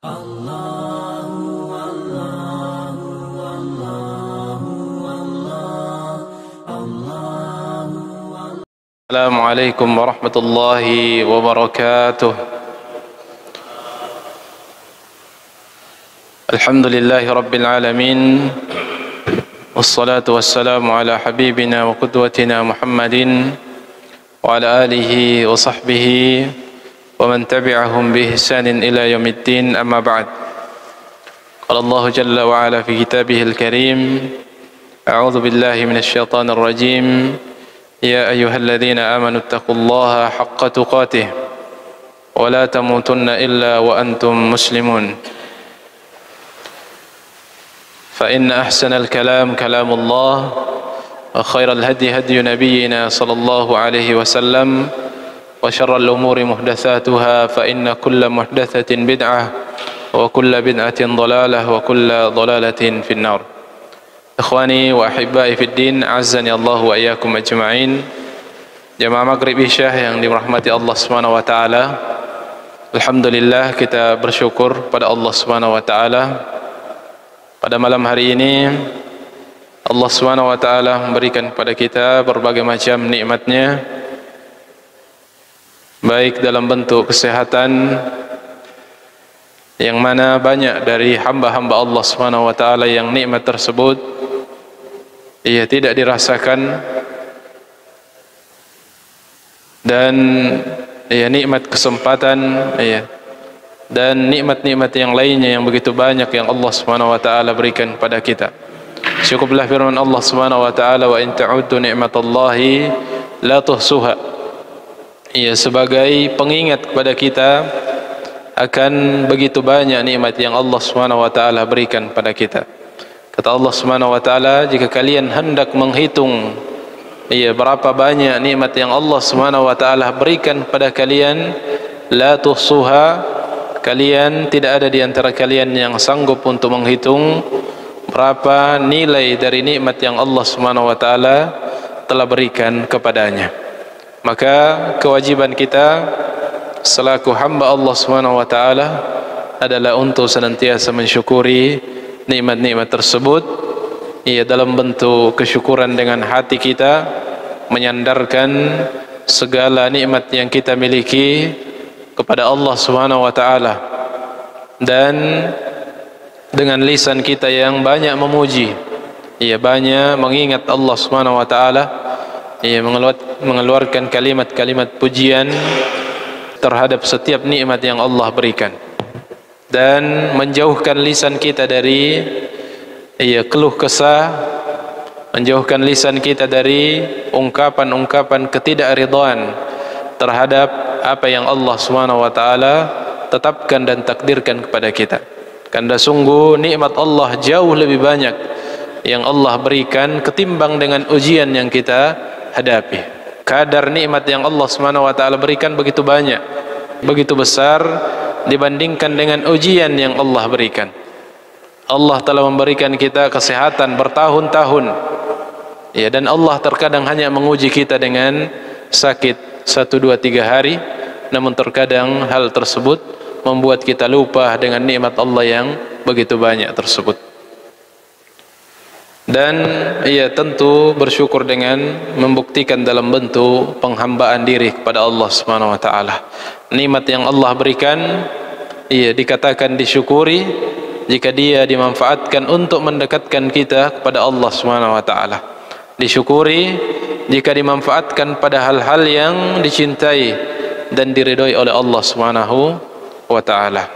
Assalamualaikum warahmatullahi wabarakatuh. Alhamdulillahi rabbil alamin. Wassalatu wassalamu ala habibina wa qudwatina Muhammadin wa ala alihi wa sahbihi wa man tabi'ahum bi ihsanin ila yaumiddin, amma ba'd. Qala Allah jalla wa ala fi kitabihil karim, a'udzu billahi minasy syaithanir rajim. يا أيها الذين آمنوا اتقوا الله حق تقاته ولا تموتن إلا وأنتم مسلمون فإن أحسن الكلام كلام الله وخير الهدي هدي نبينا صلى الله عليه وسلم وشر الأمور محدثاتها فإن كل محدثة بدعة وكل بدعة ضلالة وكل ضلالة في النار. Ikhwani wa ahibbai fid din, azzani Allah wa iyyakum ajma'in. Jamaah Maghrib Isya yang dirahmati Allah Subhanahu wa taala. Alhamdulillah, kita bersyukur pada Allah Subhanahu wa taala. Pada malam hari ini Allah Subhanahu wa taala memberikan kepada kita berbagai macam nikmat-Nya, baik dalam bentuk kesehatan, yang mana banyak dari hamba-hamba Allah Subhanahu wa taala yang nikmat tersebut ia tidak dirasakan, dan nikmat kesempatan dan nikmat-nikmat yang lainnya yang begitu banyak yang Allah Subhanahu wa taala berikan kepada kita. Cukuplah firman Allah Subhanahu wa taala, wa in ta'uddu ni'matallahi la tuhsuha. Sebagai pengingat kepada kita akan begitu banyak nikmat yang Allah Subhanahu wa taala berikan pada kita. Kata Allah Subhanahu wa taala, jika kalian hendak menghitung berapa banyak nikmat yang Allah Subhanahu wa taala berikan pada kalian, la tuhsuha, kalian tidak ada di antara kalian yang sanggup untuk menghitung berapa nilai dari nikmat yang Allah Subhanahu wa taala telah berikan kepadanya. Maka kewajiban kita selaku hamba Allah Subhanahu wa taala adalah untuk senantiasa mensyukuri nikmat-nikmat tersebut, dalam bentuk kesyukuran dengan hati kita, menyandarkan segala nikmat yang kita miliki kepada Allah Subhanahu wa taala, dan dengan lisan kita yang banyak memuji, banyak mengingat Allah Subhanahu wa taala, mengeluarkan kalimat-kalimat pujian terhadap setiap nikmat yang Allah berikan, dan menjauhkan lisan kita dari keluh kesah, menjauhkan lisan kita dari ungkapan-ungkapan ketidakridhaan terhadap apa yang Allah Subhanahu wa taala tetapkan dan takdirkan kepada kita. Karena sungguh nikmat Allah jauh lebih banyak yang Allah berikan ketimbang dengan ujian yang kita hadapi. Kadar nikmat yang Allah Subhanahu wa taala berikan begitu banyak, begitu besar dibandingkan dengan ujian yang Allah berikan. Allah telah memberikan kita kesehatan bertahun-tahun, dan Allah terkadang hanya menguji kita dengan sakit 1, 2, 3 hari, namun terkadang hal tersebut membuat kita lupa dengan nikmat Allah yang begitu banyak tersebut. Dan tentu bersyukur dengan membuktikan dalam bentuk penghambaan diri kepada Allah Subhanahu wa taala. Nikmat yang Allah berikan dikatakan disyukuri jika dia dimanfaatkan untuk mendekatkan kita kepada Allah Subhanahu wa taala. Disyukuri jika dimanfaatkan pada hal-hal yang dicintai dan diridhoi oleh Allah Subhanahu wa taala.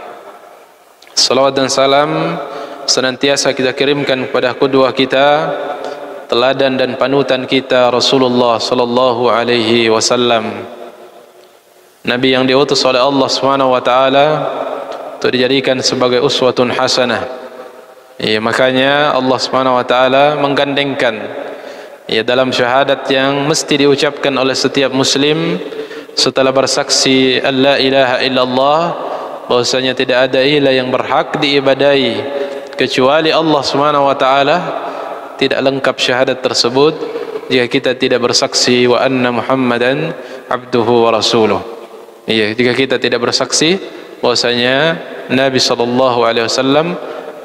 Salawat dan salam senantiasa kita kirimkan kepada qudwah kita, teladan dan panutan kita, Rasulullah sallallahu alaihi wasallam, Nabi yang diutus oleh Allah Subhanahu wa taala untuk dijadikan sebagai uswatun hasanah. Makanya Allah Subhanahu wa taala menggandengkan dalam syahadat yang mesti diucapkan oleh setiap muslim setelah bersaksi alla ilaha illallah, bahwasanya tidak ada ilah yang berhak diibadahi kecuali Allah Subhanahu wa taala. Tidak lengkap syahadat tersebut jika kita tidak bersaksi wa anna Muhammadan abduhu wa rasuluh. Jika kita tidak bersaksi bahwasanya Nabi SAW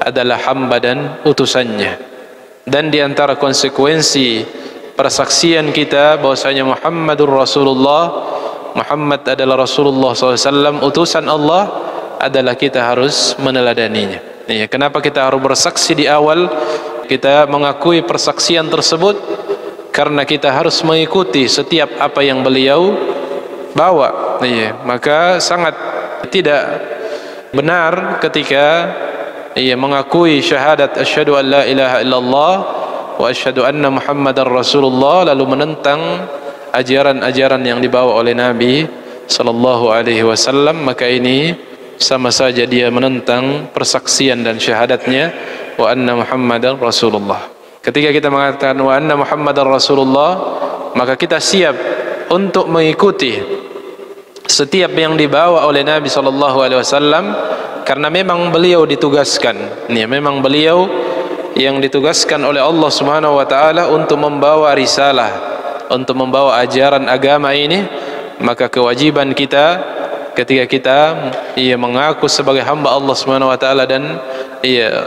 adalah hamba dan utusannya. Dan di antara konsekuensi persaksian kita bahwasanya Muhammadur Rasulullah, Muhammad adalah Rasulullah SAW, utusan Allah, adalah kita harus meneladaninya. Ya, kenapa kita harus bersaksi di awal? Kita mengakui persaksian tersebut karena kita harus mengikuti setiap apa yang beliau bawa. Ya, maka sangat tidak benar ketika mengakui syahadat asyhadu an la ilaha illallah wa asyhadu anna Muhammadar Rasulullah lalu menentang ajaran-ajaran yang dibawa oleh Nabi sallallahu alaihi wasallam, maka ini sama saja dia menentang persaksian dan syahadatnya wa anna Muhammadar Rasulullah. Ketika kita mengatakan wa anna Muhammadar Rasulullah, maka kita siap untuk mengikuti setiap yang dibawa oleh Nabi sallallahu alaihi wasallam, karena memang beliau ditugaskan. Ini memang beliau yang ditugaskan oleh Allah Subhanahu wa taala untuk membawa risalah, untuk membawa ajaran agama ini. Maka kewajiban kita ketika kita mengaku sebagai hamba Allah Subhanahu wa taala dan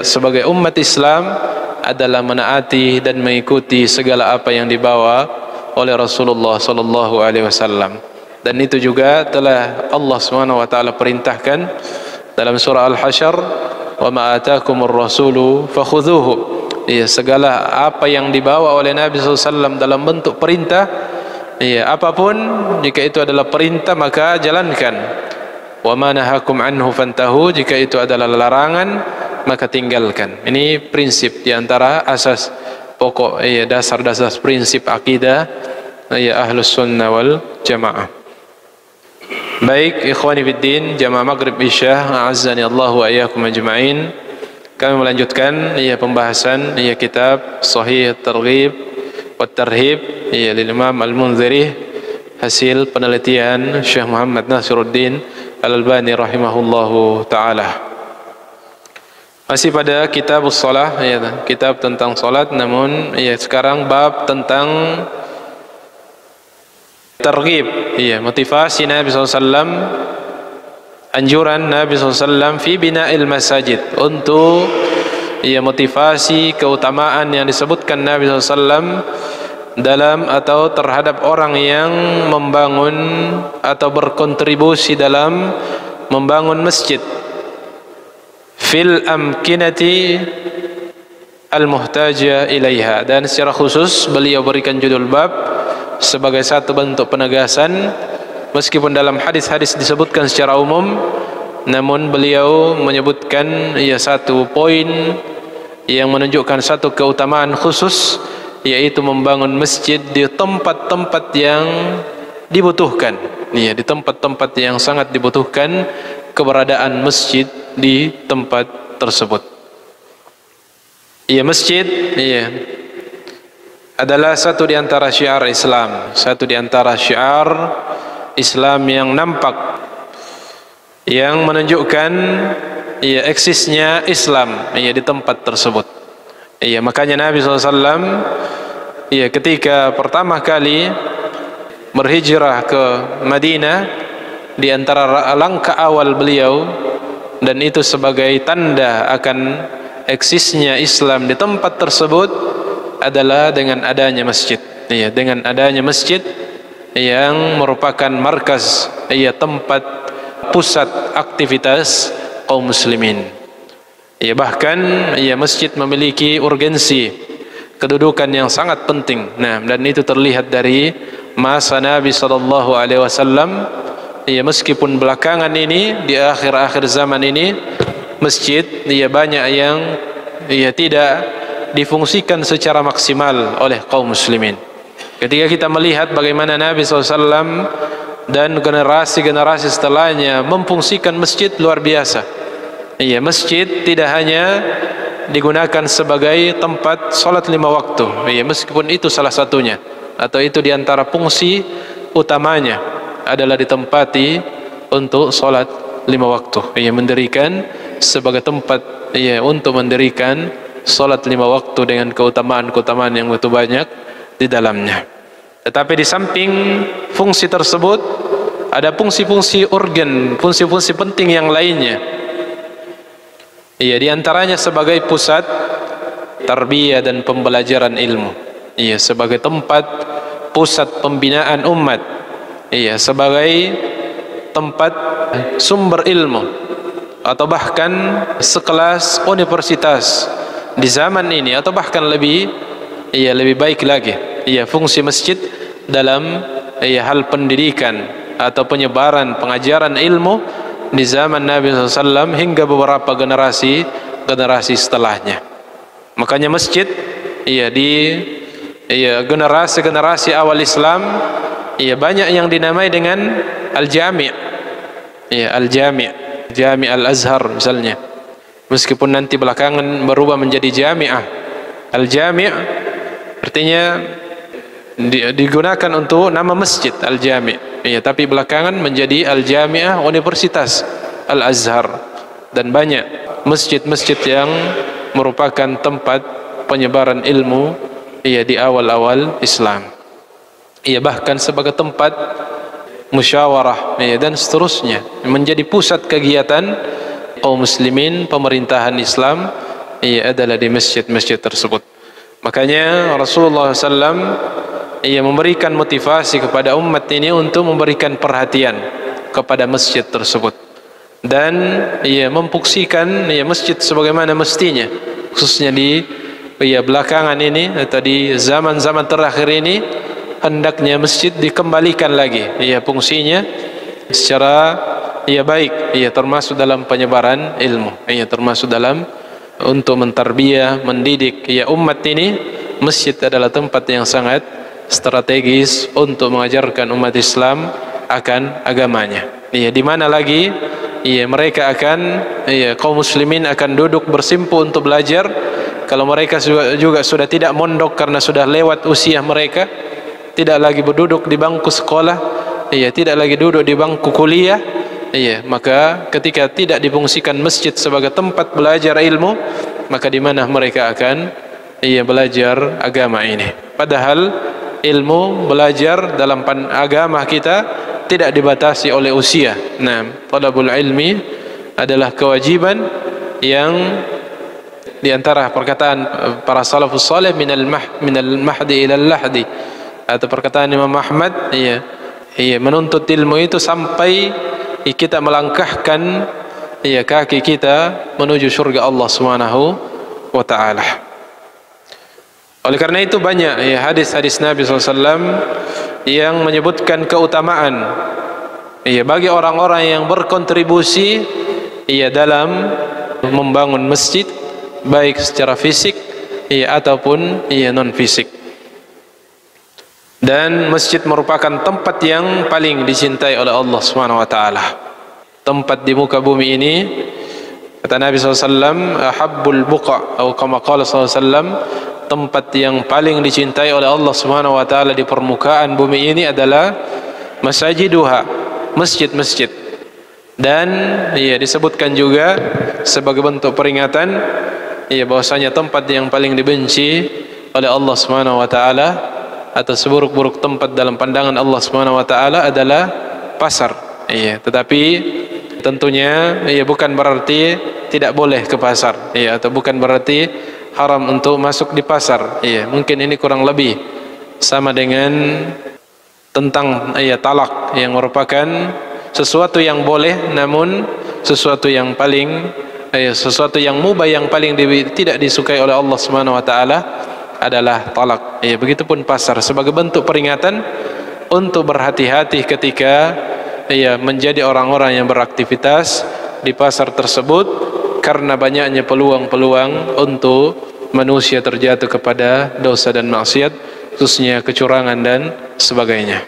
sebagai umat Islam adalah menaati dan mengikuti segala apa yang dibawa oleh Rasulullah sallallahu alaihi wasallam. Dan itu juga telah Allah Subhanahu wa taala perintahkan dalam surah Al-Hasyr, wa ma atakumur rasulu fakhudhuhu. Segala apa yang dibawa oleh Nabi SAW dalam bentuk perintah, apapun, jika itu adalah perintah maka jalankan. Wa ma nahakum anhu fantahu, jika itu adalah larangan maka tinggalkan. Ini prinsip di antara asas pokok, dasar-dasar prinsip akidah Ahlus Sunnah wal Jamaah. Baik, ikhwani fiddin, jamaah Maghrib Isya, a'azzani Allah wa iyyakum ajma'in. Kami melanjutkan pembahasan kitab Sahih Targhib wa Tarhib lil Imam Al-Munziri, hasil penelitian Syekh Muhammad Nasiruddin Al-Albani rahimahullahu taala. Masih pada kitab shalah, kitab tentang salat, namun sekarang bab tentang targhib, motivasi Nabi SAW, anjuran Nabi SAW fi bina'il masajid, untuk motivasi keutamaan yang disebutkan Nabi SAW dalam atau terhadap orang yang membangun atau berkontribusi dalam membangun masjid fil amkinati al-muhtaja ilaiha. Dan secara khusus beliau berikan judul bab sebagai satu bentuk penegasan, meskipun dalam hadis-hadis disebutkan secara umum, namun beliau menyebutkan satu poin yang menunjukkan satu keutamaan khusus, yaitu membangun masjid di tempat-tempat yang dibutuhkan. Di tempat-tempat yang sangat dibutuhkan keberadaan masjid di tempat tersebut. Masjid adalah satu di antara syiar Islam, satu di antara syiar Islam yang nampak, yang menunjukkan eksisnya Islam di tempat tersebut. Makanya Nabi SAW ketika pertama kali berhijrah ke Madinah, di antara langkah awal beliau, dan itu sebagai tanda akan eksisnya Islam di tempat tersebut, adalah dengan adanya masjid. Dengan adanya masjid yang merupakan markas, tempat pusat aktivitas kaum muslimin. Bahkan masjid memiliki urgensi, kedudukan yang sangat penting. Dan itu terlihat dari masa Nabi sallallahu alaihi wasallam. Meskipun belakangan ini, di akhir-akhir zaman ini, masjid banyak yang tidak difungsikan secara maksimal oleh kaum muslimin. Ketika kita melihat bagaimana Nabi SAW dan generasi-generasi setelahnya memfungsikan masjid, luar biasa. Masjid tidak hanya digunakan sebagai tempat salat 5 waktu, meskipun itu salah satunya, atau itu diantara fungsi utamanya adalah ditempati untuk salat 5 waktu. Mendirikan sebagai tempat untuk mendirikan salat 5 waktu dengan keutamaan-keutamaan yang begitu banyak di dalamnya. Tetapi di samping fungsi tersebut, ada fungsi-fungsi organ, fungsi-fungsi penting yang lainnya. Iya, di antaranya sebagai pusat tarbiyah dan pembelajaran ilmu. Iya, sebagai tempat pusat pembinaan umat. Iya, sebagai tempat sumber ilmu, atau bahkan sekelas universitas di zaman ini, atau bahkan lebih baik lagi. Iya, fungsi masjid dalam hal pendidikan atau penyebaran pengajaran ilmu di zaman Nabi SAW hingga beberapa generasi setelahnya. Makanya masjid di generasi awal Islam banyak yang dinamai dengan al-jami'. Al-jami', Jami' al-Azhar misalnya. Meskipun nanti belakangan berubah menjadi jami'ah. Al-jami' artinya digunakan untuk nama masjid al-jami'. Tapi belakangan menjadi al-jami'ah Universitas Al-Azhar, dan banyak masjid-masjid yang merupakan tempat penyebaran ilmu di awal-awal Islam. Bahkan sebagai tempat musyawarah dan seterusnya, menjadi pusat kegiatan kaum muslimin, pemerintahan Islam adalah di masjid-masjid tersebut. Makanya Rasulullah SAW memberikan motivasi kepada umat ini untuk memberikan perhatian kepada masjid tersebut, dan memfungsikan masjid sebagaimana mestinya, khususnya di belakangan ini atau di zaman-zaman terakhir ini. Hendaknya masjid dikembalikan lagi fungsinya secara baik, termasuk dalam penyebaran ilmu, termasuk dalam untuk mentarbiyah, mendidik umat ini. Masjid adalah tempat yang sangat strategis untuk mengajarkan umat Islam akan agamanya. Di mana lagi mereka akan kaum muslimin akan duduk bersimpu untuk belajar kalau mereka juga sudah tidak mondok karena sudah lewat usia mereka, tidak lagi berduduk di bangku sekolah, tidak lagi duduk di bangku kuliah. Maka ketika tidak difungsikan masjid sebagai tempat belajar ilmu, maka di mana mereka akan belajar agama ini? Padahal ilmu belajar dalam agama kita tidak dibatasi oleh usia. Talabul ilmi adalah kewajiban yang di antara perkataan para salafus saleh minal mahdi ilal lahdi, atau perkataan Imam Ahmad, menuntut ilmu itu sampai kita melangkahkan kaki kita menuju surga Allah Subhanahu wa taala. Oleh karena itu banyak hadis-hadis Nabi SAW yang menyebutkan keutamaan bagi orang-orang yang berkontribusi dalam membangun masjid, baik secara fisik ataupun non fisik. Dan masjid merupakan tempat yang paling dicintai oleh Allah Subhanahu wa taala. Tempat di muka bumi ini, kata Nabi SAW, ahabbul buqa, atau kama qala SAW, tempat yang paling dicintai oleh Allah Subhanahu wa taala di permukaan bumi ini adalah masajiduha, masjid-masjid. Dan disebutkan juga sebagai bentuk peringatan bahwasanya tempat yang paling dibenci oleh Allah Subhanahu wa taala atau seburuk-buruk tempat dalam pandangan Allah Subhanahu wa taala adalah pasar. Tetapi tentunya bukan berarti tidak boleh ke pasar, atau bukan berarti haram untuk masuk di pasar. Mungkin ini kurang lebih sama dengan tentang talak, yang merupakan sesuatu yang boleh, namun sesuatu yang paling sesuatu yang mubah, yang paling tidak disukai oleh Allah Subhanahu wa taala adalah talak. Begitupun pasar, sebagai bentuk peringatan untuk berhati-hati ketika menjadi orang-orang yang beraktivitas di pasar tersebut, karena banyaknya peluang-peluang untuk manusia terjatuh kepada dosa dan maksiat, khususnya kecurangan dan sebagainya.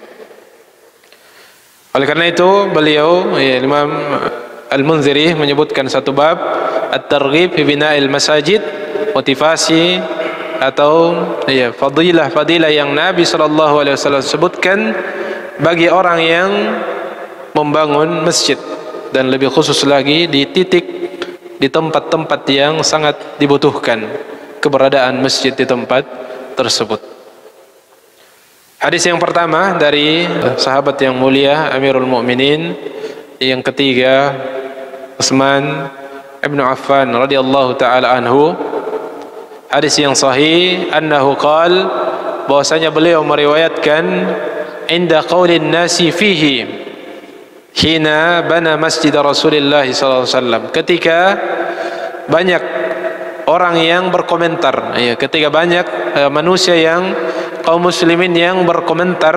Oleh karena itu beliau Imam Al-Munziri menyebutkan satu bab, at-targhib fi bina'il masajid, motivasi atau fadilah yang Nabi SAW sebutkan bagi orang yang membangun masjid, dan lebih khusus lagi di tempat-tempat yang sangat dibutuhkan keberadaan masjid di tempat tersebut. Hadis yang pertama dari sahabat yang mulia Amirul Mukminin, yang ketiga Utsman ibn Affan radhiyallahu taala anhu. Hadis yang sahih, annahu qala, bahwasanya beliau meriwayatkan, inda qaulin nasi fihi hina bana masjid Rasulullah sallallahu alaihi wasallam, ketika banyak orang yang berkomentar, ya, ketika banyak manusia yang kaum muslimin yang berkomentar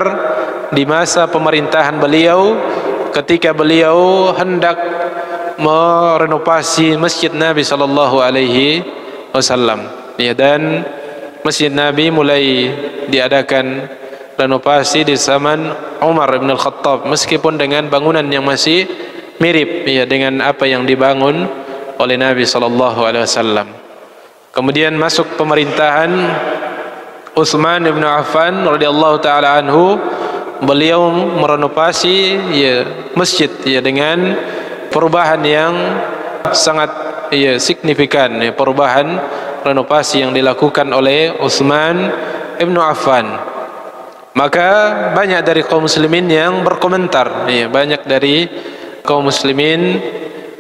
di masa pemerintahan beliau, ketika beliau hendak merenovasi masjid Nabi sallallahu alaihi wasallam. Ya, dan Masjid Nabi mulai diadakan renovasi di zaman Umar bin Al-Khattab, meskipun dengan bangunan yang masih mirip, ya, dengan apa yang dibangun oleh Nabi sallallahu alaihi wasallam. Kemudian masuk pemerintahan Utsman bin Affan radhiyallahu taala anhu, beliau merenovasi, ya, masjid, ya, dengan perubahan yang sangat, ya, signifikan, ya, perubahan renovasi yang dilakukan oleh Utsman ibn Affan. Maka banyak dari kaum muslimin yang berkomentar, ya, banyak dari kaum muslimin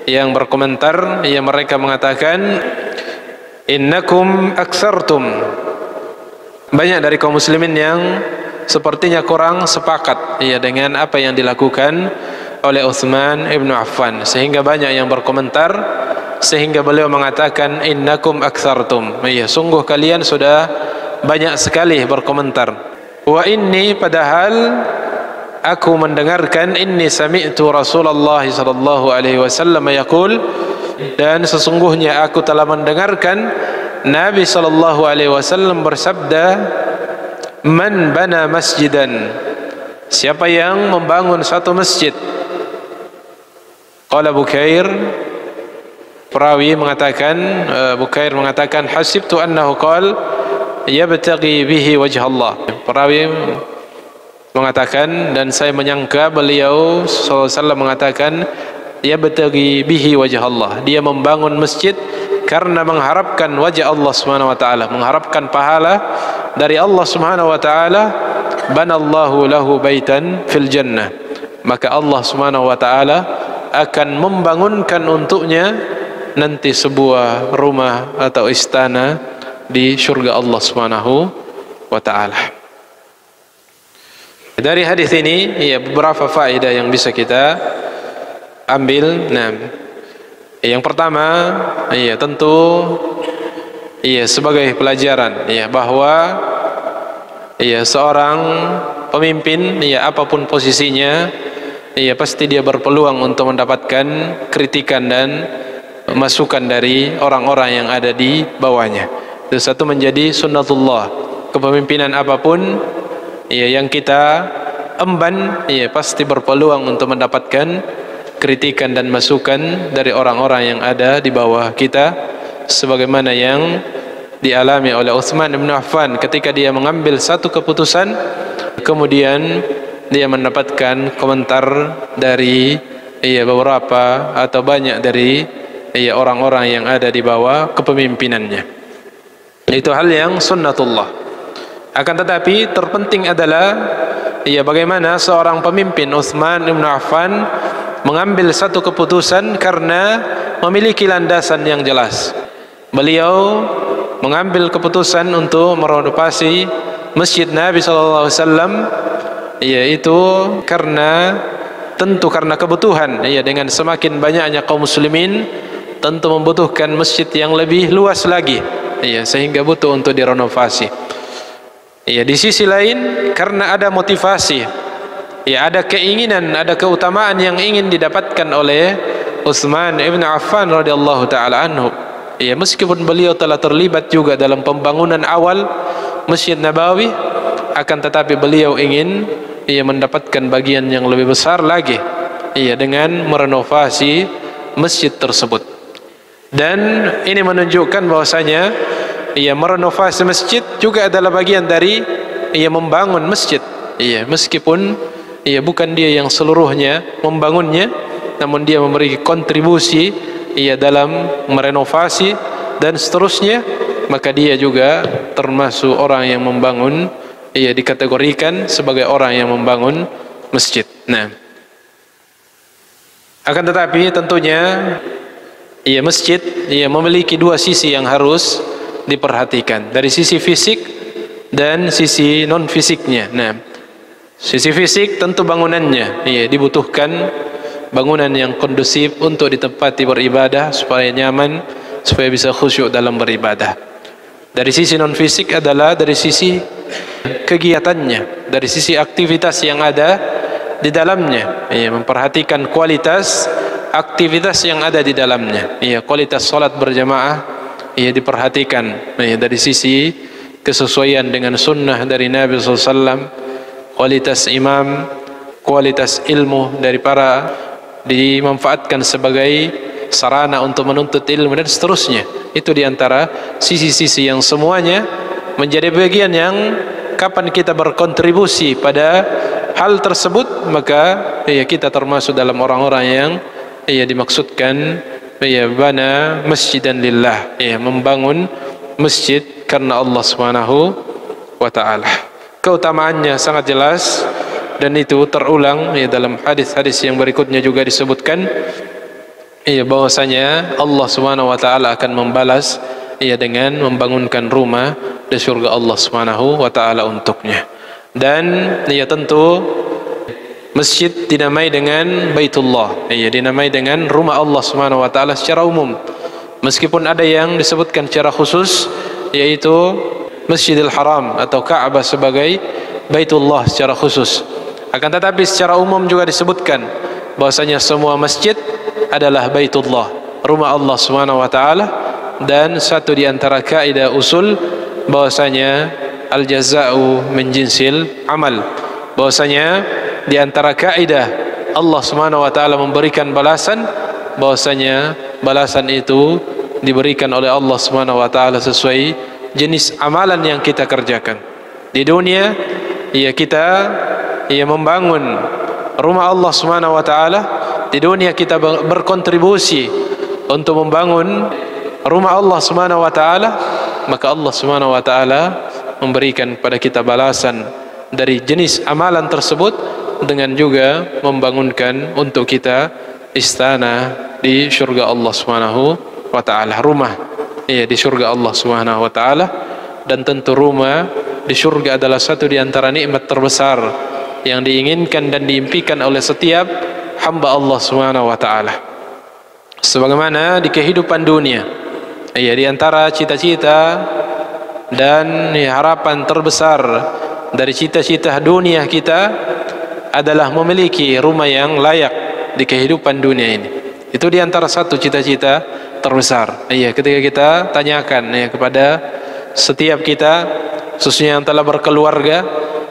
yang berkomentar, ya, mereka mengatakan, innakum aksartum. Banyak dari kaum muslimin yang sepertinya kurang sepakat, ya, dengan apa yang dilakukan oleh Utsman ibn Affan, sehingga banyak yang berkomentar, sehingga beliau mengatakan, innakum aktsartum, ya, sungguh kalian sudah banyak sekali berkomentar. Wa inni, padahal aku mendengarkan, inni sami'tu Rasulullah sallallahu alaihi wasallam yaqul, dan sesungguhnya aku telah mendengarkan Nabi sallallahu alaihi wasallam bersabda, man bana masjidan, siapa yang membangun satu masjid. Qala Bukair, perawi mengatakan, Bukair mengatakan, hasibtu annahu qala yabtaghi bihi wajh Allah. Perawi mengatakan, dan saya menyangka beliau sallallahu alaihi wasallam mengatakan, yabtaghi bihi wajh Allah, dia membangun masjid karena mengharapkan wajah Allah Subhanahu wa taala, mengharapkan pahala dari Allah Subhanahu wa taala. Banallahu lahu baitan fil jannah, maka Allah Subhanahu wa taala akan membangunkan untuknya nanti sebuah rumah atau istana di surga Allah Subhanahu wa taala. Dari hadis ini, ya, beberapa faedah yang bisa kita ambil. Nah, yang pertama, ya, tentu, ya, sebagai pelajaran, ya, bahwa, ya, seorang pemimpin, ya, apapun posisinya, ya, pasti dia berpeluang untuk mendapatkan kritikan dan masukan dari orang-orang yang ada di bawahnya. Itu satu menjadi sunnatullah. Kepemimpinan apapun, ya, yang kita emban, ya, pasti berpeluang untuk mendapatkan kritikan dan masukan dari orang-orang yang ada di bawah kita, sebagaimana yang dialami oleh Utsman bin Affan ketika dia mengambil satu keputusan, kemudian dia mendapatkan komentar dari, ya, beberapa atau banyak dari, ya, orang-orang yang ada di bawah kepemimpinannya. Itu hal yang sunnatullah. Akan tetapi terpenting adalah, ya, bagaimana seorang pemimpin Utsman bin Affan mengambil satu keputusan karena memiliki landasan yang jelas. Beliau mengambil keputusan untuk merenovasi Masjid Nabi sallallahu alaihi wasallam, yaitu tentu karena kebutuhan, ya, dengan semakin banyaknya kaum muslimin tentu membutuhkan masjid yang lebih luas lagi, ya, sehingga butuh untuk direnovasi. Ya, di sisi lain karena ada motivasi, ya, ada keinginan, ada keutamaan yang ingin didapatkan oleh Utsman ibn Affan radhiyallahu taala anhu. Ya, meskipun beliau telah terlibat juga dalam pembangunan awal Masjid Nabawi, akan tetapi beliau ingin, ia mendapatkan bagian yang lebih besar lagi, ia dengan merenovasi masjid tersebut. Dan ini menunjukkan bahwasanya ia merenovasi masjid juga adalah bagian dari ia membangun masjid. Iya, meskipun ia bukan dia yang seluruhnya membangunnya, namun dia memberi kontribusi ia dalam merenovasi dan seterusnya, maka dia juga termasuk orang yang membangun ia dikategorikan sebagai orang yang membangun masjid. Nah, akan tetapi tentunya masjid memiliki dua sisi yang harus diperhatikan, dari sisi fisik dan sisi non fisiknya. Nah, sisi fisik tentu bangunannya dibutuhkan bangunan yang kondusif untuk ditempati beribadah supaya nyaman, supaya bisa khusyuk dalam beribadah. Dari sisi non fisik adalah dari sisi kegiatannya, dari sisi aktivitas yang ada di dalamnya, memperhatikan kualitas aktivitas yang ada di dalamnya. Kualitas salat berjamaah diperhatikan dari sisi kesesuaian dengan sunnah dari Nabi SAW, kualitas imam, kualitas ilmu dari para dimanfaatkan sebagai sarana untuk menuntut ilmu dan seterusnya. Itu diantara sisi-sisi yang semuanya menjadi bagian yang kapan kita berkontribusi pada hal tersebut, maka kita termasuk dalam orang-orang yang dimaksudkan bana masjidan lillah, membangun masjid karena Allah Subhanahu wa taala. Keutamaannya sangat jelas dan itu terulang dalam hadis-hadis yang berikutnya juga disebutkan bahwasanya Allah Subhanahu wa taala akan membalas dengan membangunkan rumah di surga Allah Subhanahu wa taala untuknya. Dan tentu masjid dinamai dengan Baitullah, dinamai dengan rumah Allah Subhanahu wa taala secara umum. Meskipun ada yang disebutkan secara khusus yaitu Masjidil Haram atau Ka'bah sebagai Baitullah secara khusus. Akan tetapi secara umum juga disebutkan bahwasanya semua masjid adalah Baitullah, rumah Allah Subhanahu wa taala. Dan satu di antara kaidah usul bahwasanya al-jaza'u min jinsil amal, bahwasanya di antara kaidah Allah Subhanahu wa taala memberikan balasan, bahwasanya balasan itu diberikan oleh Allah Subhanahu wa taala sesuai jenis amalan yang kita kerjakan. Di dunia kita membangun rumah Allah Subhanahu wa taala, di dunia kita berkontribusi untuk membangun rumah Allah Subhanahu wa taala, maka Allah Subhanahu wa taala memberikan kepada kita balasan dari jenis amalan tersebut dengan juga membangunkan untuk kita istana di surga Allah Subhanahu wa taala, rumah di surga Allah Subhanahu wa taala. Dan tentu rumah di surga adalah satu di antara nikmat terbesar yang diinginkan dan diimpikan oleh setiap hamba Allah Subhanahu wa taala. Sebagaimana di kehidupan dunia, di antara cita-cita dan harapan terbesar dari cita-cita dunia kita adalah memiliki rumah yang layak di kehidupan dunia ini. Itu di antara satu cita-cita terbesar. Ketika kita tanyakan kepada setiap kita, khususnya yang telah berkeluarga,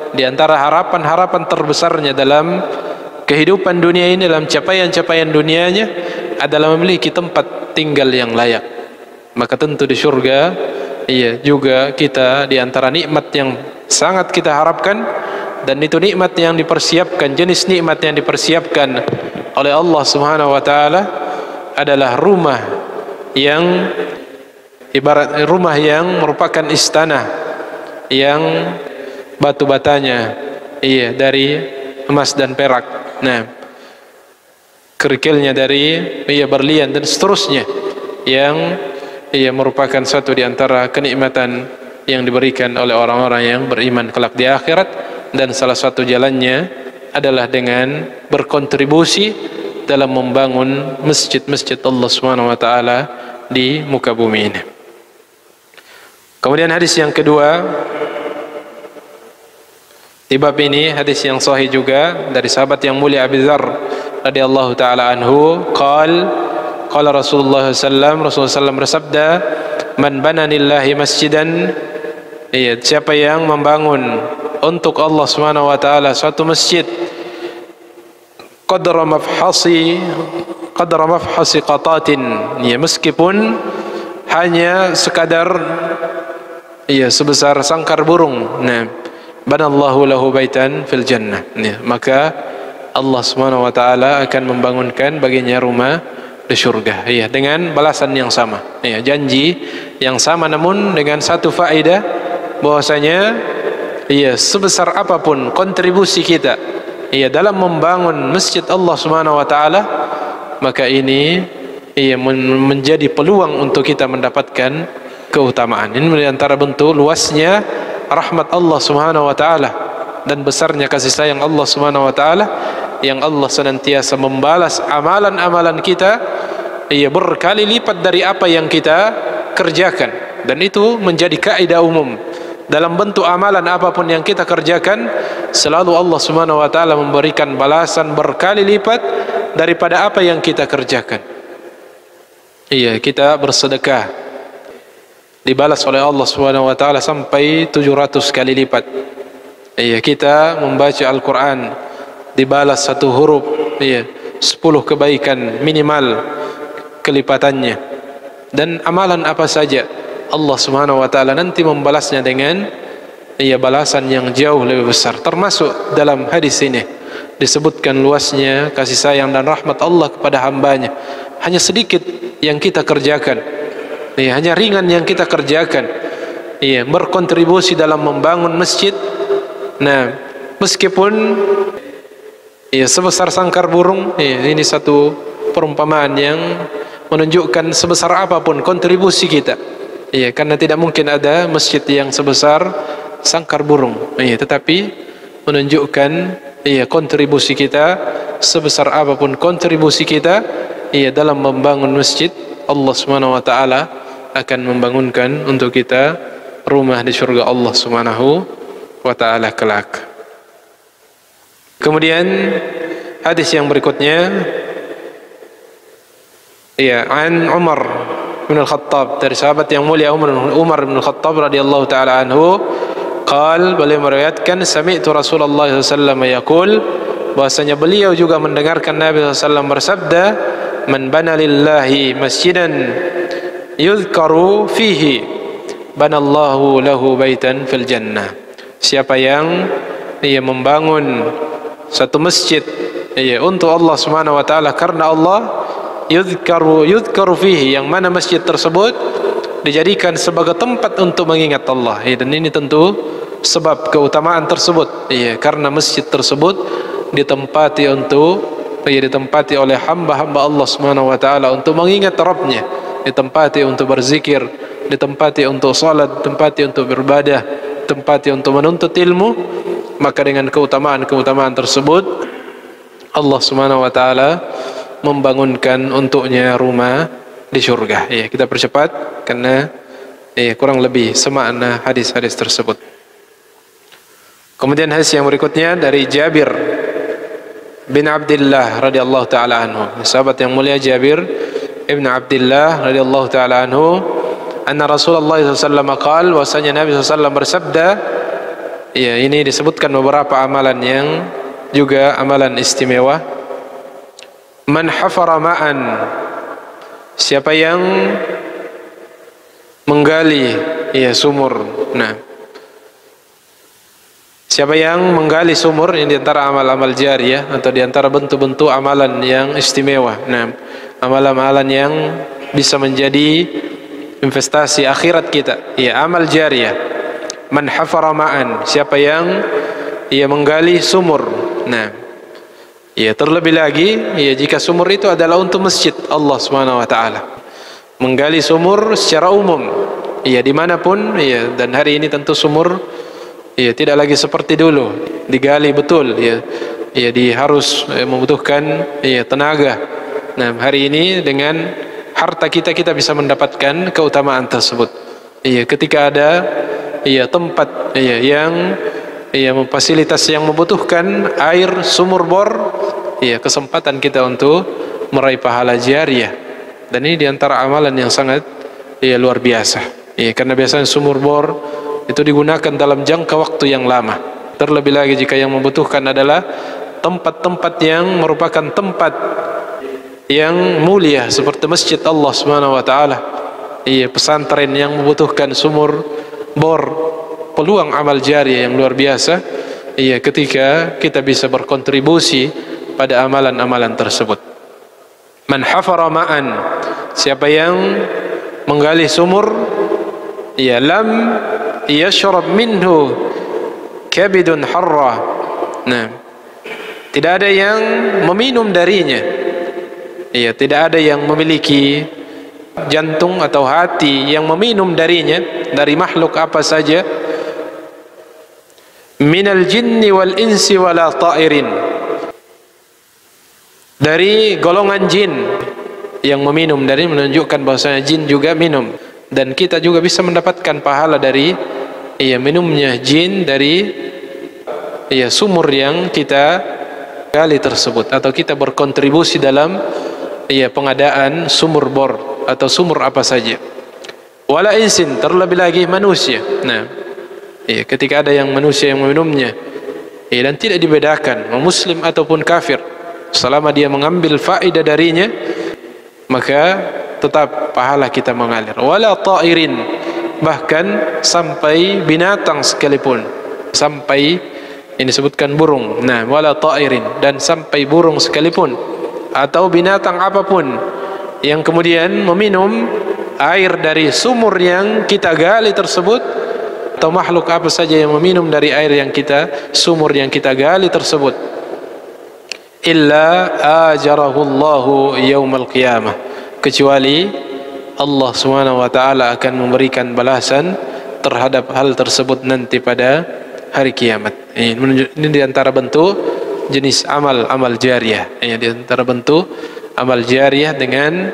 di antara harapan-harapan terbesarnya dalam kehidupan dunia ini, dalam capaian-capaian dunianya adalah memiliki tempat tinggal yang layak. Maka tentu di surga juga kita di antara nikmat yang sangat kita harapkan, dan itu nikmat yang dipersiapkan, jenis nikmat yang dipersiapkan oleh Allah Subhanahu wa taala adalah rumah yang ibarat rumah yang merupakan istana yang batu batanya dari emas dan perak. Nah, kerikilnya dari berlian dan seterusnya, yang merupakan satu di antara kenikmatan yang diberikan oleh orang-orang yang beriman kelak di akhirat. Dan salah satu jalannya adalah dengan berkontribusi dalam membangun masjid-masjid Allah Subhanahu wa taala di muka bumi ini. Kemudian hadis yang kedua di bab ini, hadis yang sahih juga dari sahabat yang mulia Abu Dzar radhiyallahu taala anhu, qala Rasulullah sallallahu bersabda, man bana lillahi masjidan, siapa yang membangun untuk Allah Subhanahu wa taala suatu masjid, qadra mafhasi qatatin, meskipun hanya sekadar sebesar sangkar burung, banallahu lahu baitan fil jannah, maka Allah Subhanahu wa taala akan membangunkan baginya rumah di surga, dengan balasan yang sama, janji yang sama, namun dengan satu faedah, bahwasanya iya, sebesar apapun kontribusi kita, iya, dalam membangun masjid Allah Subhanahu wa taala, maka ini iya menjadi peluang untuk kita mendapatkan keutamaan. Ini di antara bentuk luasnya rahmat Allah Subhanahu wa taala dan besarnya kasih sayang Allah Subhanahu wa taala, yang Allah senantiasa membalas amalan-amalan kita ia berkali lipat dari apa yang kita kerjakan. Dan itu menjadi kaidah umum dalam bentuk amalan apapun yang kita kerjakan, selalu Allah Subhanahu wa taala memberikan balasan berkali lipat daripada apa yang kita kerjakan. Iya, kita bersedekah dibalas oleh Allah Subhanahu wa taala sampai 700 kali lipat. Iya, kita membaca Al-Qur'an dibalas satu huruf, iya, 10 kebaikan minimal kelipatannya. Dan amalan apa saja Allah Subhanahu wa taala nanti membalasnya dengan iya balasan yang jauh lebih besar. Termasuk dalam hadis ini disebutkan luasnya kasih sayang dan rahmat Allah kepada hambanya. Hanya sedikit yang kita kerjakan, iya, hanya ringan yang kita kerjakan, iya, berkontribusi dalam membangun masjid. Nah, meskipun iya sebesar sangkar burung, iya, ini satu perumpamaan yang menunjukkan sebesar apapun kontribusi kita, iya, karena tidak mungkin ada masjid yang sebesar sangkar burung, iya, tetapi menunjukkan iya kontribusi kita, sebesar apapun kontribusi kita, iya, dalam membangun masjid, Allah Subhanahu wa taala akan membangunkan untuk kita rumah di surga Allah Subhanahu wa taala kelak. Kemudian hadis yang berikutnya, iya, an Umar bin Al-Khattab, dari sahabat yang mulia Umar bin Al-Khattab radhiyallahu taala anhu, beliau meriwayatkan sami'tu Rasulullah sallallahu alaihi wasallam yaqul, bahwasanya beliau juga mendengarkan Nabi sallallahu alaihi wasallam bersabda, man bana lillahi masjidan yuzkaru fihi banallahu lahu baitan fil jannah. Siapa yang ia membangun satu masjid, iya, untuk Allah Subhanahu wa taala karena Allah, yuzkaru fihi, yang mana masjid tersebut dijadikan sebagai tempat untuk mengingat Allah, iya, dan ini tentu sebab keutamaan tersebut, iya, karena masjid tersebut ditempati ditempati oleh hamba-hamba Allah Subhanahu wa taala untuk mengingat Rabbnya, ditempati untuk berzikir, ditempati untuk salat, ditempati untuk beribadah, ditempati untuk menuntut ilmu. Maka dengan keutamaan-keutamaan tersebut Allah Subhanahu wa taala membangunkan untuknya rumah di surga. Ya, kita percepat karena kurang lebih semakna hadis-hadis tersebut. Kemudian hadis yang berikutnya dari Jabir bin Abdullah radhiyallahu taala anhu, sahabat yang mulia Jabir ibn Abdullah radhiyallahu taala anhu, anna Rasulullah sallallahu alaihi wasallam qaal, bahwasanya Nabi sallallahu alaihi wasallam bersabda, ya, ini disebutkan beberapa amalan yang juga amalan istimewa. Man hafara ma'an, siapa yang menggali, ya, sumur. Nah, siapa yang menggali sumur, ini diantara amal-amal jariyah atau diantara bentuk-bentuk amalan yang istimewa. Nah, amalan-amalan yang bisa menjadi investasi akhirat kita, ya, amal jariyah. Man hafara ma'an, siapa yang ia menggali sumur. Nah, ya, terlebih lagi, ya, jika sumur itu adalah untuk masjid Allah Subhanahu wa taala. Menggali sumur secara umum, ya, dimanapun, ya, dan hari ini tentu sumur, ya, tidak lagi seperti dulu digali betul, ya, ya, harus membutuhkan, ya, tenaga. Nah, hari ini dengan harta kita bisa mendapatkan keutamaan tersebut. Ya, ketika ada, ya, tempat, ya, yang, ya, fasilitas yang membutuhkan air sumur bor, ya, kesempatan kita untuk meraih pahala jariyah. Dan ini diantara amalan yang sangat, ya, luar biasa, ya, karena biasanya sumur bor itu digunakan dalam jangka waktu yang lama. Terlebih lagi jika yang membutuhkan adalah tempat-tempat yang merupakan tempat yang mulia seperti masjid Allah Subhanahu wa taala, iya, pesantren yang membutuhkan sumur bor, peluang amal jari yang luar biasa, iya, ketika kita bisa berkontribusi pada amalan-amalan tersebut. Man hafara ma'an, siapa yang menggali sumur, ya, lam yashrab minhu kabidun harra. Nah, tidak ada yang meminum darinya. Iya, tidak ada yang memiliki jantung atau hati yang meminum darinya, dari makhluk apa saja. Minal jinni wal insi wala ta'irin, dari golongan jin yang meminum dari, menunjukkan bahwasanya jin juga minum, dan kita juga bisa mendapatkan pahala dari minumnya jin dari sumur yang kita gali tersebut, atau kita berkontribusi dalam pengadaan sumur bor atau sumur apa saja. Wala insin, terlebih lagi manusia. Nah, ketika ada yang manusia yang meminumnya, dan tidak dibedakan muslim ataupun kafir, selama dia mengambil faedah darinya, maka tetap pahala kita mengalir. Wala ta'irin, bahkan sampai binatang sekalipun, sampai ini disebutkan burung. Nah, wala ta'irin, dan sampai burung sekalipun atau binatang apapun yang kemudian meminum air dari sumur yang kita gali tersebut, atau makhluk apa saja yang meminum dari air yang kita, sumur yang kita gali tersebut, illa ajarahu Allahu yaumal qiyamah, kecuali Allah Subhanahu wa taala akan memberikan balasan terhadap hal tersebut nanti pada hari kiamat. Ini di antara bentuk jenis amal jariyah. Di antara bentuk amal jariyah dengan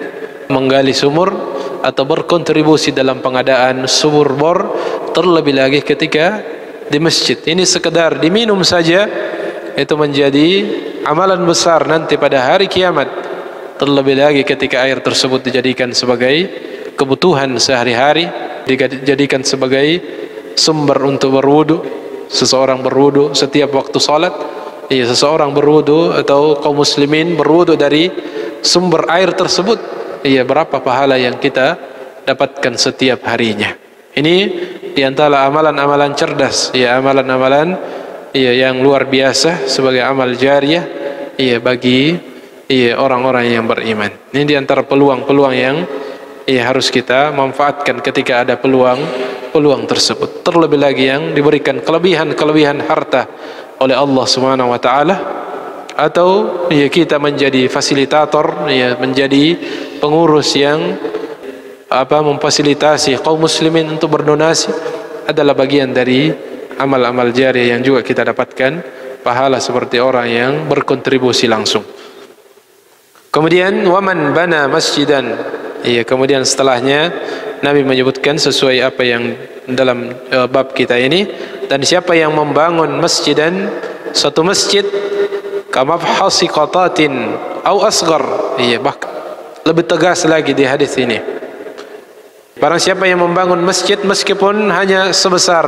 menggali sumur atau berkontribusi dalam pengadaan sumur bor, terlebih lagi ketika di masjid. Ini sekedar diminum saja, itu menjadi amalan besar nanti pada hari kiamat. Terlebih lagi ketika air tersebut dijadikan sebagai kebutuhan sehari-hari, dijadikan sebagai sumber untuk berwudu. Seseorang berwudu setiap waktu salat, seseorang berwudu atau kaum muslimin berwudu dari sumber air tersebut, berapa pahala yang kita dapatkan setiap harinya. Ini diantara amalan-amalan cerdas, amalan-amalan yang luar biasa sebagai amal jariyah bagi orang-orang yang beriman. Ini diantara peluang-peluang yang harus kita manfaatkan ketika ada peluang tersebut. Terlebih lagi yang diberikan kelebihan harta oleh Allah Subhanahu wa taala, atau kita menjadi fasilitator, menjadi pengurus yang memfasilitasi kaum muslimin untuk berdonasi, adalah bagian dari amal-amal jariyah yang juga kita dapatkan pahala seperti orang yang berkontribusi langsung. Kemudian waman bana masjidan, kemudian setelahnya Nabi menyebutkan sesuai apa yang dalam bab kita ini, dan siapa yang membangun masjidan, suatu masjid, kamafhasi qatatin au asghar, bahkan lebih tegas lagi di hadis ini, barang siapa yang membangun masjid meskipun hanya sebesar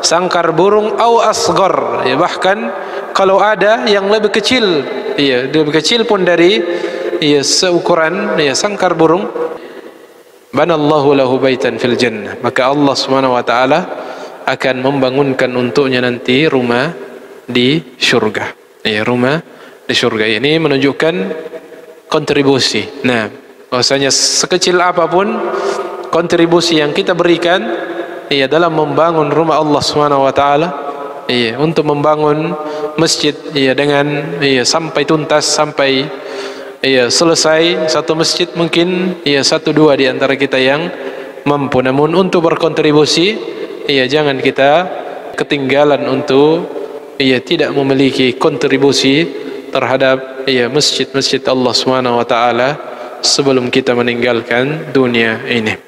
sangkar burung, au asghar, bahkan kalau ada yang lebih kecil, lebih kecil pun dari seukuran sangkar burung, banallahu lahu baitan fil jannah, maka Allah Subhanahu wa taala akan membangunkan untuknya nanti rumah di surga. Rumah di surga. Ini menunjukkan kontribusi. Nah, bahwasanya sekecil apapun kontribusi yang kita berikan dalam membangun rumah Allah Subhanahu wa taala, untuk membangun masjid dengan sampai tuntas, sampai selesai satu masjid, mungkin satu dua di antara kita yang mampu, namun untuk berkontribusi jangan kita ketinggalan untuk tidak memiliki kontribusi terhadap masjid-masjid Allah Subhanahu wa taala sebelum kita meninggalkan dunia ini.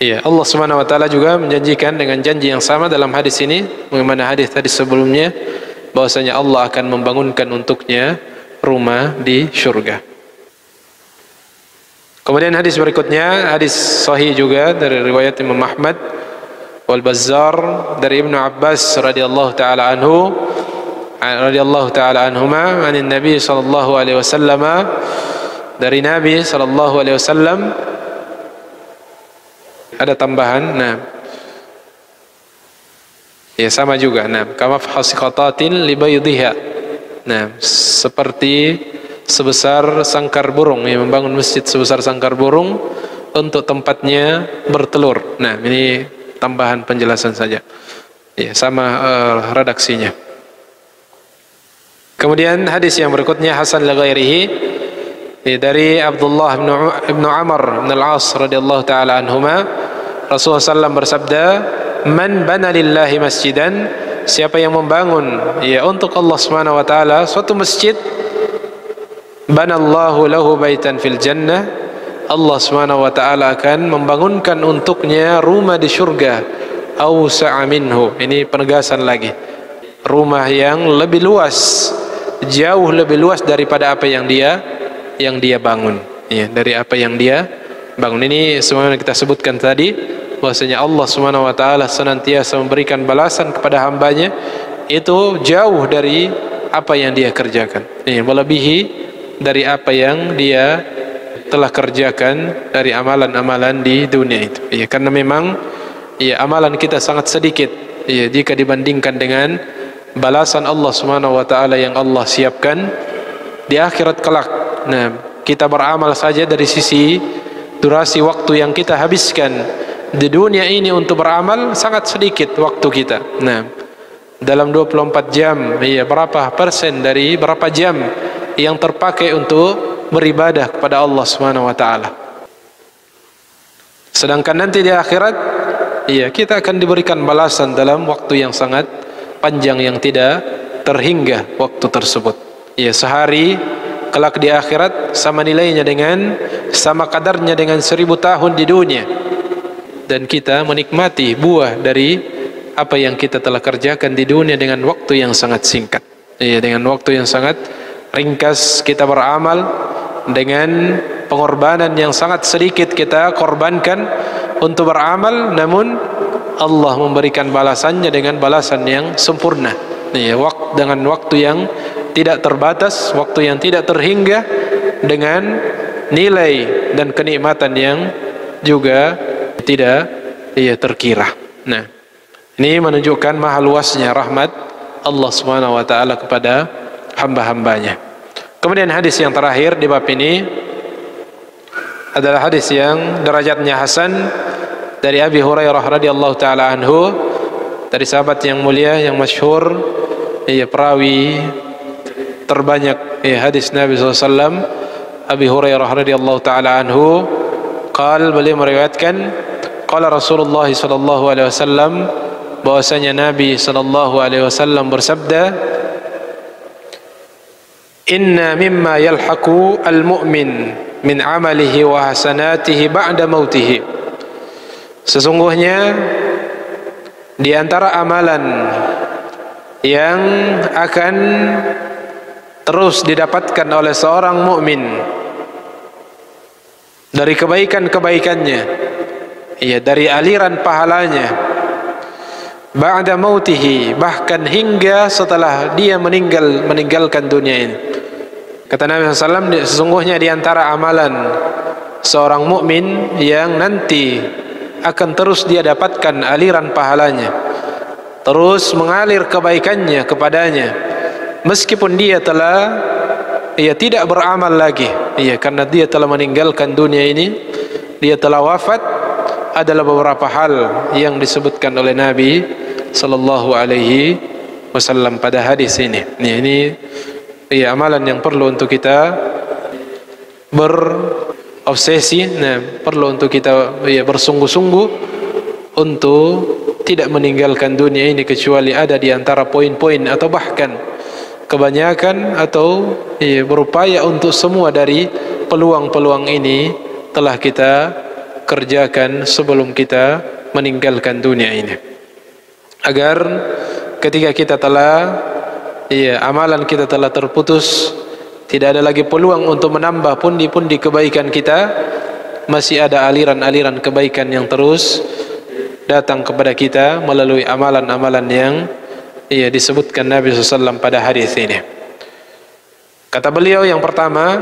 Allah Subhanahu wa taala juga menjanjikan dengan janji yang sama dalam hadis ini, bagaimana hadis tadi sebelumnya, bahwasanya Allah akan membangunkan untuknya rumah di surga. Kemudian hadis berikutnya, hadis sahih juga dari riwayat Imam Ahmad wal Bazzar dari Ibnu Abbas radhiyallahu taala anhuma, anin Nabi sallallahu alaihi wasallam, dari Nabi sallallahu alaihi wasallam. Ada tambahan, sama juga, kama fasiqatatin libaydhiha, seperti sebesar sangkar burung, membangun masjid sebesar sangkar burung untuk tempatnya bertelur. Ini tambahan penjelasan saja. Ya, sama redaksinya. Kemudian hadis yang berikutnya hasan li ghairihi, dari Abdullah bin Amr bin Al-As radhiyallahu taala anhuma, Rasulullah SAW bersabda, "Man bana lillahi masjidan," siapa yang membangun ya untuk Allah Subhanahu wa taala suatu masjid, banallahu lahu baitan fil jannah, Allah Subhanahu wa taala akan membangunkan untuknya rumah di surga, awsa'a minhu. Ini penegasan lagi, rumah yang lebih luas, jauh lebih luas daripada apa yang dia bangun, ya, dari apa yang dia bangun. Ini semua yang kita sebutkan tadi, bahwasanya Allah Subhanahu wa taala senantiasa memberikan balasan kepada hambanya itu jauh dari apa yang dia kerjakan, melebihi dari apa yang dia telah kerjakan dari amalan-amalan di dunia itu. Ya, karena memang ya amalan kita sangat sedikit ya jika dibandingkan dengan balasan Allah Subhanahu wa taala yang Allah siapkan di akhirat kelak. Nah, kita beramal saja dari sisi durasi waktu yang kita habiskan di dunia ini untuk beramal sangat sedikit waktu kita. Nah, dalam 24 jam ya berapa persen dari berapa jam yang terpakai untuk beribadah kepada Allah Subhanahu wa taala. Sedangkan nanti di akhirat iya kita akan diberikan balasan dalam waktu yang sangat panjang yang tidak terhingga waktu tersebut. Ya, sehari kelak di akhirat sama nilainya dengan, sama kadarnya dengan 1000 tahun di dunia. Dan kita menikmati buah dari apa yang kita telah kerjakan di dunia dengan waktu yang sangat singkat. Ya, dengan waktu yang sangat ringkas kita beramal, dengan pengorbanan yang sangat sedikit kita korbankan untuk beramal, namun Allah memberikan balasannya dengan balasan yang sempurna. Ya, dengan waktu yang tidak terbatas, waktu yang tidak terhingga, dengan nilai dan kenikmatan yang juga tidak terkira. Nah, ini menunjukkan maha luasnya rahmat Allah Subhanahu wa taala kepada hamba-hambanya. Kemudian hadis yang terakhir di bab ini adalah hadis yang derajatnya hasan dari Abi Hurairah radhiyallahu taala anhu, dari sahabat yang mulia yang masyhur, perawi terbanyak hadis Nabi SAW, Abi Hurairah radhiyallahu taala anhu, beliau meriwayatkan, qala Rasulullah sallallahu alaihi wasallam, bahwasanya Nabi sallallahu alaihi wasallam bersabda, inna mimma yalhaqu al-mu'min min amalihi wa hasanatihi ba'da mautihi. Sesungguhnya di antara amalan yang akan terus didapatkan oleh seorang mukmin dari kebaikan-kebaikannya, dari aliran pahalanya, ba'da mautihi, bahkan hingga setelah dia meninggalkan dunia ini. Kata Nabi SAW, sesungguhnya di antara amalan seorang mukmin yang nanti akan terus dia dapatkan aliran pahalanya, terus mengalir kebaikannya kepadanya, meskipun dia tidak beramal lagi, karena dia telah meninggalkan dunia ini, dia telah wafat, adalah beberapa hal yang disebutkan oleh Nabi sallallahu alaihi wasallam pada hadis ini. Ini amalan yang perlu untuk kita berobsesi, perlu untuk kita bersungguh-sungguh untuk tidak meninggalkan dunia ini kecuali ada di antara poin-poin atau bahkan kebanyakan atau berupaya untuk semua dari peluang-peluang ini telah kita kerjakan sebelum kita meninggalkan dunia ini, agar ketika kita telah amalan kita telah terputus, tidak ada lagi peluang untuk menambah pundi-pundi kebaikan kita, masih ada aliran-aliran kebaikan yang terus datang kepada kita melalui amalan-amalan yang disebutkan Nabi SAW pada hadis ini. Kata beliau, yang pertama,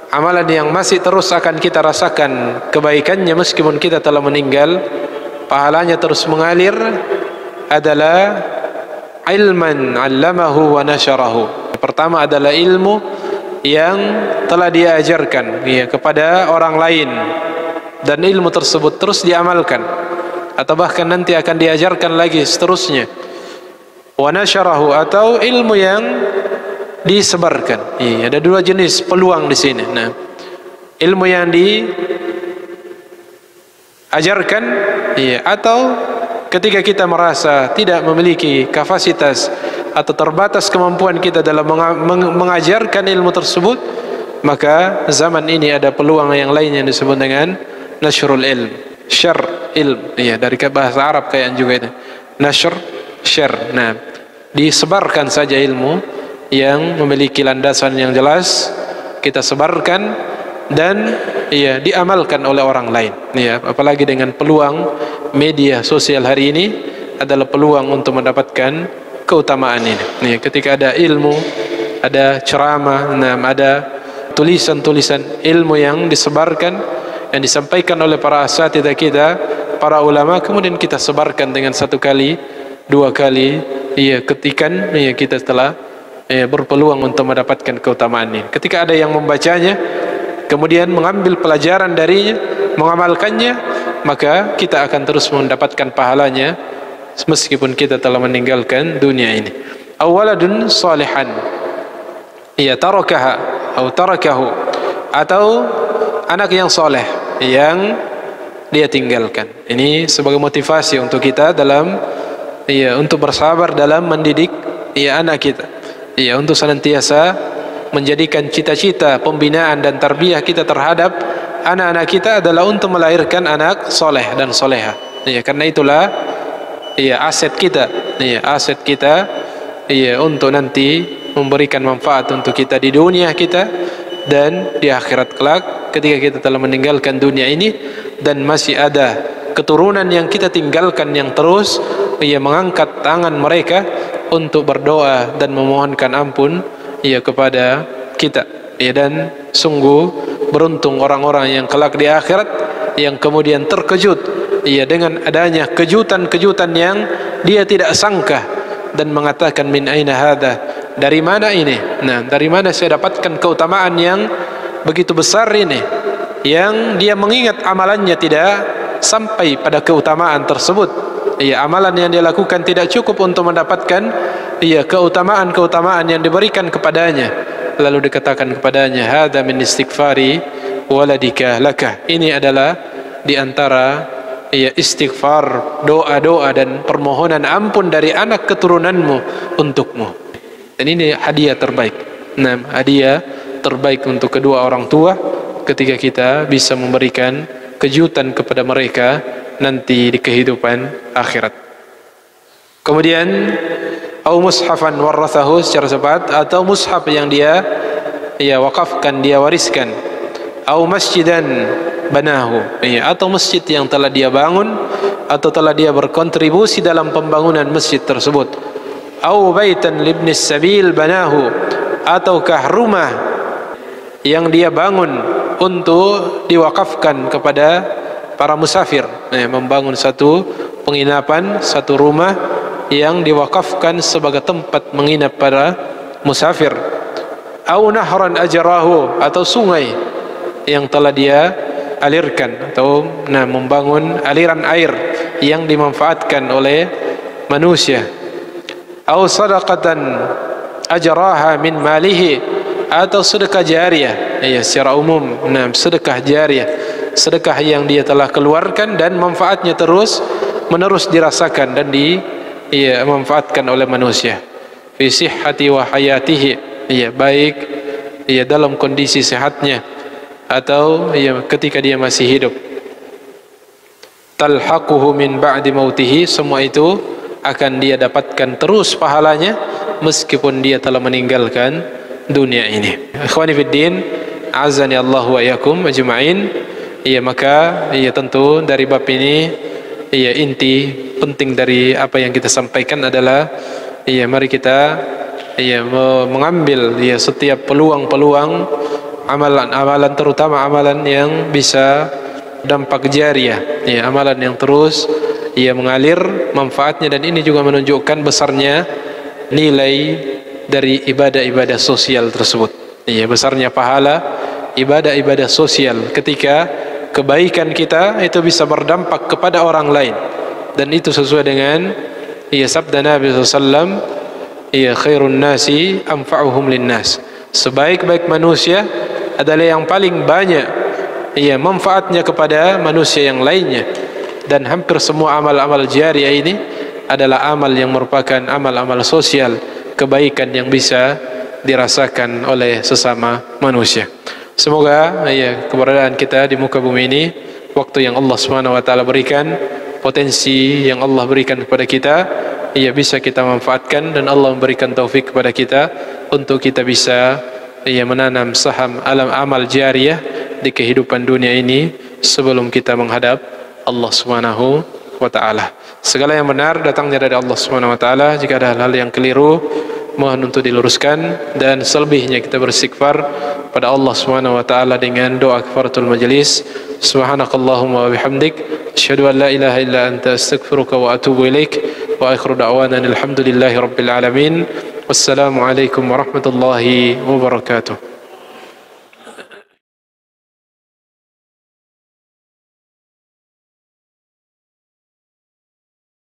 amalan yang masih terus akan kita rasakan kebaikannya meskipun kita telah meninggal, pahalanya terus mengalir, adalah ilman 'allamahu wa nasyarahu. Pertama adalah ilmu yang telah dia ajarkan kepada orang lain, dan ilmu tersebut terus diamalkan. atau bahkan nanti akan diajarkan lagi seterusnya. Wa nasyarahu, atau ilmu yang disebarkan. Iya, ada dua jenis peluang di sini. Nah, ilmu yang diajarkan, iya, atau ketika kita merasa tidak memiliki kapasitas atau terbatas kemampuan kita dalam mengajarkan ilmu tersebut, maka zaman ini ada peluang yang lain yang disebut dengan nasyrul ilm, syar ilm, ya, dari bahasa Arab kayak juga itu, nashr, syar. Nah, disebarkan saja ilmu yang memiliki landasan yang jelas, kita sebarkan dan ya diamalkan oleh orang lain. Ya, apalagi dengan peluang media sosial hari ini adalah peluang untuk mendapatkan keutamaan ini. Ya, ketika ada ilmu, ada ceramah, ada tulisan-tulisan ilmu yang disebarkan, yang disampaikan oleh para asatidzah kita, para ulama, kemudian kita sebarkan dengan satu kali, dua kali, ya, ketikan, ya, kita telah berpeluang untuk mendapatkan keutamaan ini. Ketika ada yang membacanya, kemudian mengambil pelajaran darinya, mengamalkannya, maka kita akan terus mendapatkan pahalanya meskipun kita telah meninggalkan dunia ini. Awaladun salihan, ya, tarakaha atau tarakahu, atau anak yang soleh yang dia tinggalkan. Ini sebagai motivasi untuk kita dalam, ya, untuk bersabar dalam mendidik, ya, anak kita, ya, untuk senantiasa menjadikan cita-cita pembinaan dan tarbiyah kita terhadap anak-anak kita adalah untuk melahirkan anak soleh dan soleha. Ya, karena itulah, ya, aset kita, ya, aset kita, ya, untuk nanti memberikan manfaat untuk kita di dunia kita dan di akhirat kelak ketika kita telah meninggalkan dunia ini dan masih ada keturunan yang kita tinggalkan yang terus, ya, mengangkat tangan mereka untuk berdoa dan memohonkan ampun, ya, kepada kita. Ya, dan sungguh beruntung orang-orang yang kelak di akhirat yang kemudian terkejut, ya, dengan adanya kejutan-kejutan yang dia tidak sangka dan mengatakan min aina hadza, dari mana ini? Nah, dari mana saya dapatkan keutamaan yang begitu besar ini, yang dia mengingat amalannya tidak sampai pada keutamaan tersebut. Ya, amalan yang dia lakukan tidak cukup untuk mendapatkan, ya, keutamaan-keutamaan yang diberikan kepadanya. Lalu dikatakan kepadanya, hadza min istighfari waladika laka. Ini adalah di antara, ya, istighfar, doa-doa dan permohonan ampun dari anak keturunanmu untukmu. Dan ini hadiah terbaik. Nah, hadiah terbaik untuk kedua orang tua ketika kita bisa memberikan kejutan kepada mereka nanti di kehidupan akhirat. Kemudian au mushafan warathahu, secara cepat, atau mushaf yang dia, ya, wakafkan, dia wariskan, au masjidan banahu, ya, atau masjid yang telah dia bangun atau telah dia berkontribusi dalam pembangunan masjid tersebut, au baitan libnis sabil banahu, ataukah rumah yang dia bangun untuk diwakafkan kepada para musafir, membangun satu penginapan, satu rumah yang diwakafkan sebagai tempat menginap para musafir, au nahran ajrahu, atau sungai yang telah dia alirkan, atau membangun aliran air yang dimanfaatkan oleh manusia, au sadaqatan ajraha min malihi, atau sedekah jariyah, ya, secara umum, sedekah jariyah, sedekah yang dia telah keluarkan dan manfaatnya terus menerus dirasakan dan manfaatkan oleh manusia. Fi sihhati wa hayatihi, ya, baik, ya, dalam kondisi sehatnya atau, ya, ketika dia masih hidup. Talhaquhu min ba'di mautihi, semua itu akan dia dapatkan terus pahalanya meskipun dia telah meninggalkan dunia ini. Ikhwani fid din, azani Allah wa iyyakum ajma'in. Ya, maka, ya, tentu dari bab ini, ya, inti penting dari apa yang kita sampaikan adalah, ya, mari kita, ya, mengambil, ya, setiap peluang-peluang amalan-amalan, terutama amalan yang bisa dampak jariyah, ya, amalan yang terus, ya, mengalir manfaatnya, dan ini juga menunjukkan besarnya nilai dari ibadah-ibadah sosial tersebut, ya, besarnya pahala ibadah-ibadah sosial ketika kebaikan kita itu bisa berdampak kepada orang lain, dan itu sesuai dengan sabda Nabi SAW, khairun nasi anfa'uhum linnas, sebaik-baik manusia adalah yang paling banyak manfaatnya kepada manusia yang lainnya. Dan hampir semua amal-amal jariah ini adalah amal yang merupakan amal-amal sosial, kebaikan yang bisa dirasakan oleh sesama manusia. Semoga keberadaan kita di muka bumi ini, waktu yang Allah SWT berikan, potensi yang Allah berikan kepada kita, bisa kita manfaatkan, dan Allah memberikan taufik kepada kita untuk kita bisa menanam saham amal jariah di kehidupan dunia ini sebelum kita menghadap Allah Subhanahu wa ta'ala. Segala yang benar datangnya dari Allah Subhanahu wa ta'ala. Jika ada hal-hal yang keliru, mohon untuk diluruskan, dan selebihnya kita beristighfar pada Allah Subhanahu wa ta'ala dengan doa kafaratul majlis. Subhanakallahumma wa bihamdik, asyhadu an la ilaha illa anta, astaghfiruka wa atubu ilaik, wa akhiru da'wana alhamdulillahi rabbil alamin. Wassalamu alaikum warahmatullahi wabarakatuh.